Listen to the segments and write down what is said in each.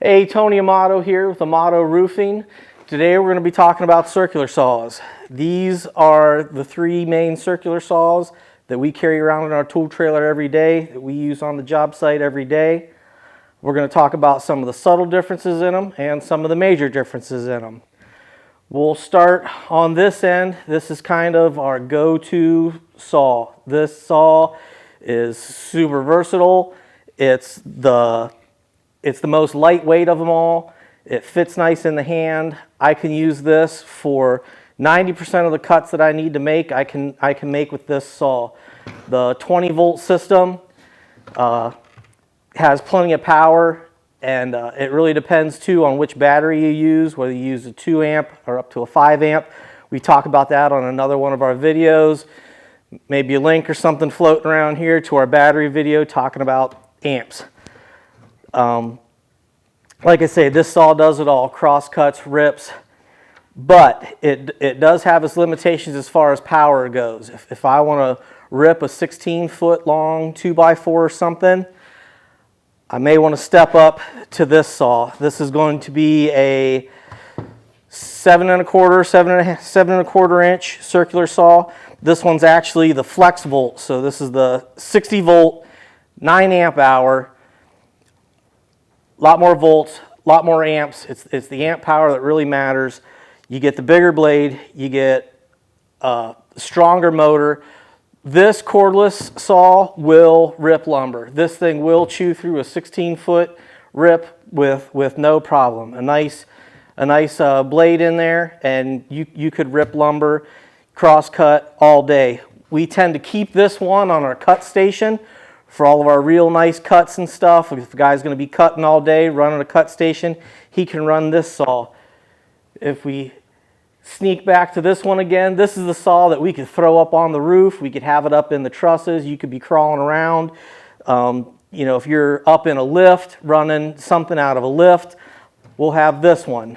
Hey, Tony Amato here with Amato Roofing. Today we're going to be talking about circular saws. These are the three main circular saws that we carry around in our tool trailer every day, that we use on the job site every day. We're going to talk about some of the subtle differences in them and some of the major differences in them. We'll start on this end. This is kind of our go-to saw. This saw is super versatile. It's the most lightweight of them all. It fits nice in the hand. I can use this for 90% of the cuts that I need to make. I can make with this saw. The 20-volt system has plenty of power, and it really depends too on which battery you use, whether you use a 2 amp or up to a 5 amp. We talk about that on another one of our videos. Maybe a link or something floating around here to our battery video talking about amps. Like I say, this saw does it all, cross cuts, rips, but it does have its limitations as far as power goes. If I want to rip a 16-foot long 2x4 or something, I may want to step up to this saw. This is going to be a 7 1/4 inch circular saw. This one's actually the flex volt, so this is the 60 volt, 9 amp hour. A lot more volts, a lot more amps. It's the amp power that really matters. You get the bigger blade, you get a stronger motor. This cordless saw will rip lumber. This thing will chew through a 16-foot rip with no problem. A nice blade in there, and you could rip lumber, cross cut all day. We tend to keep this one on our cut station for all of our real nice cuts and stuff. If the guy's going to be cutting all day, running a cut station, he can run this saw. If we sneak back to this one again, this is the saw that we could throw up on the roof. We could have it up in the trusses. You could be crawling around. You know, if you're up in a lift, running something out of a lift, we'll have this one.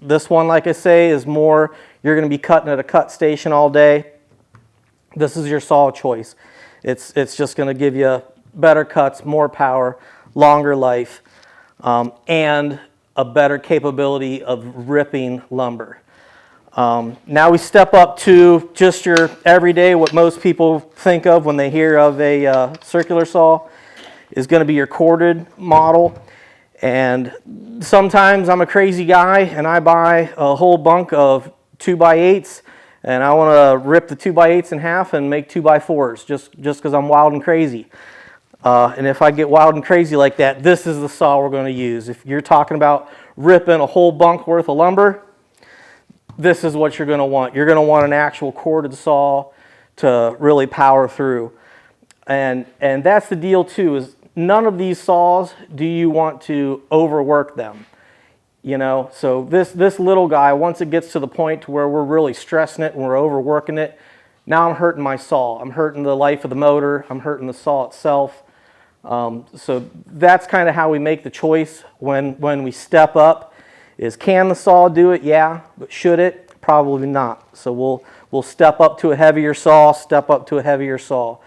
This one, like I say, is more, you're going to be cutting at a cut station all day. This is your saw choice. It's just going to give you better cuts, more power, longer life, and a better capability of ripping lumber. Now we step up to just your everyday, what most people think of when they hear of a circular saw, is going to be your corded model. And sometimes I'm a crazy guy and I buy a whole bunk of 2x8s. And I want to rip the 2x8s in half and make 2x4s just because I'm wild and crazy. And if I get wild and crazy like that, this is the saw we're going to use. If you're talking about ripping a whole bunk worth of lumber, this is what you're going to want. You're going to want an actual corded saw to really power through. And that's the deal too, is none of these saws do you want to overwork them. You know, so this little guy, once it gets to the point to where we're really stressing it and we're overworking it, now I'm hurting my saw. I'm hurting the life of the motor. I'm hurting the saw itself. So that's kind of how we make the choice when we step up. Is can the saw do it? Yeah, but should it? Probably not. So we'll step up to a heavier saw, step up to a heavier saw.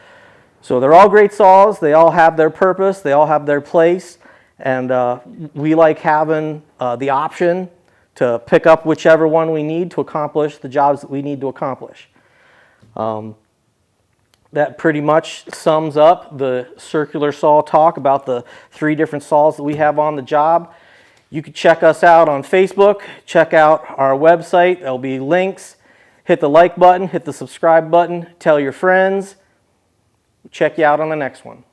So they're all great saws. They all have their purpose. They all have their place. And we like having the option to pick up whichever one we need to accomplish the jobs that we need to accomplish. That pretty much sums up the circular saw talk about the 3 different saws that we have on the job. You can check us out on Facebook, check out our website. There'll be links. Hit the like button, hit the subscribe button, tell your friends. Check you out on the next one.